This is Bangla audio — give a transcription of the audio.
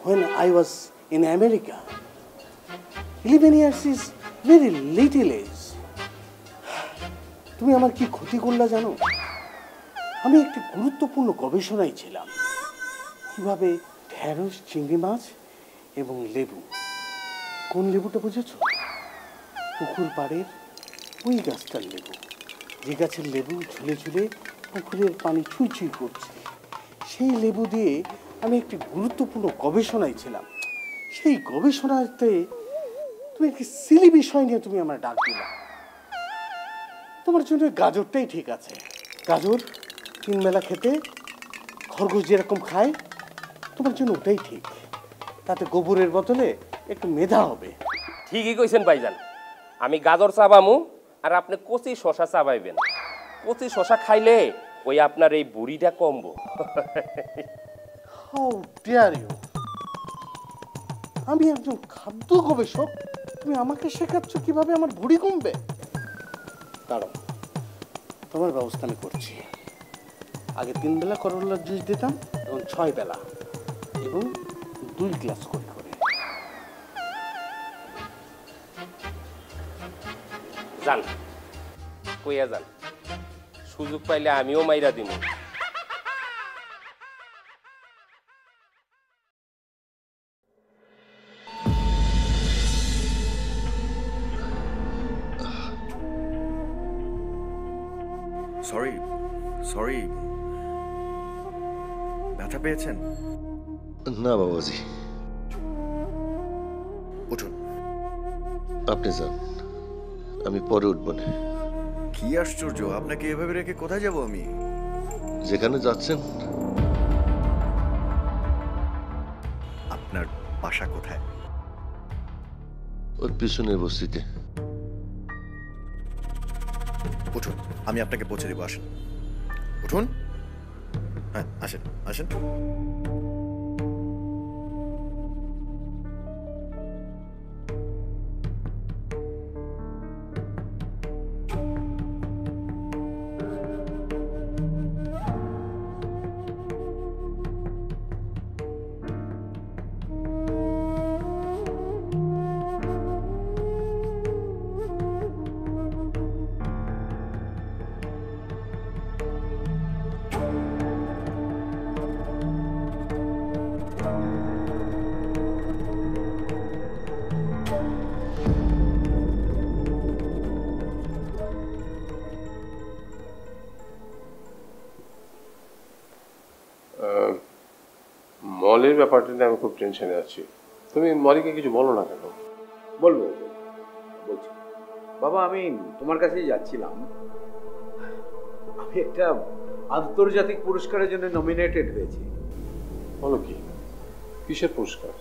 when I was in America. 11 years is very little age. তুমি আমার কি ক্ষতি করলা জানো? আমি একটি গুরুত্বপূর্ণ গবেষণায় ছিলাম, কিভাবে ঢেঁড়স, চিংড়ি মাছ এবং লেবু, কোন লেবুটা বুঝেছো? পুকুর পাড়ের ওই গাছটার লেবু, যে গাছের লেবু ঝুলে ঝুলে পুকুরের পানি ছুঁই ছুঁই করছে, সেই লেবু দিয়ে আমি একটি গুরুত্বপূর্ণ গবেষণায় ছিলাম। সেই গবেষণাতে তুমি একটি সিলি বিষয় নিয়ে তুমি আমার ডাক দিলা। তোমার জন্য গাজরটাই ঠিক আছে। গাজর 3 বেলা খেতে খরগোশ যেরকম খায়, তোমার জন্য ওটাই ঠিক। তাতে গোবরের বদলে একটু মেধা হবে। ঠিকই কইছেন ভাইজান, আমি গাজর চাবামু আর আপনি কচি শশা চাবাইবেন। কচি শশা খাইলে ওই আপনার এই বুড়িটা কমবো। How dare you! আমি একজন খাদ্য গবেষক, তুমি আমাকে শেখাচ্ছ কিভাবে আমার ভুঁড়ি কমবে? দাঁড়াও, তোমার ব্যবস্থা আমি করছি। আগে 3 বেলা করলার জুস দিতাম, এখন 6 বেলা এবং 2 গ্লাস করে করে। যান, কইয়া যান, সুযোগ পাইলে আমিও মাইরা দিব। সরি সরি, ব্যথা পেয়েছেন? না বাবাজি, উঠুন। আপনি যান, আমি পরে উঠব না। কি আশ্চর্য, আপনাকে এভাবে রেখে কোথায় যাব আমি? যেখানে যাচ্ছেন। আপনার বাসা কোথায়? ওর পিছনের বস্তিতে। উঠুন, আমি আপনাকে পৌঁছে দেবো, আসেন। উঠুন, হ্যাঁ আসেন আসেন। মলের ব্যাপারটা নিয়ে আমি খুব টেনশনে আছি। তুমি মলিকে কিছু বলো না কেন? বলবো, বলছি। বাবা, আমি তোমার কাছেই যাচ্ছিলাম। আমি একটা আন্তর্জাতিক পুরস্কারের জন্য নমিনেটেড হয়েছি। বলো কি? কিসের পুরস্কার?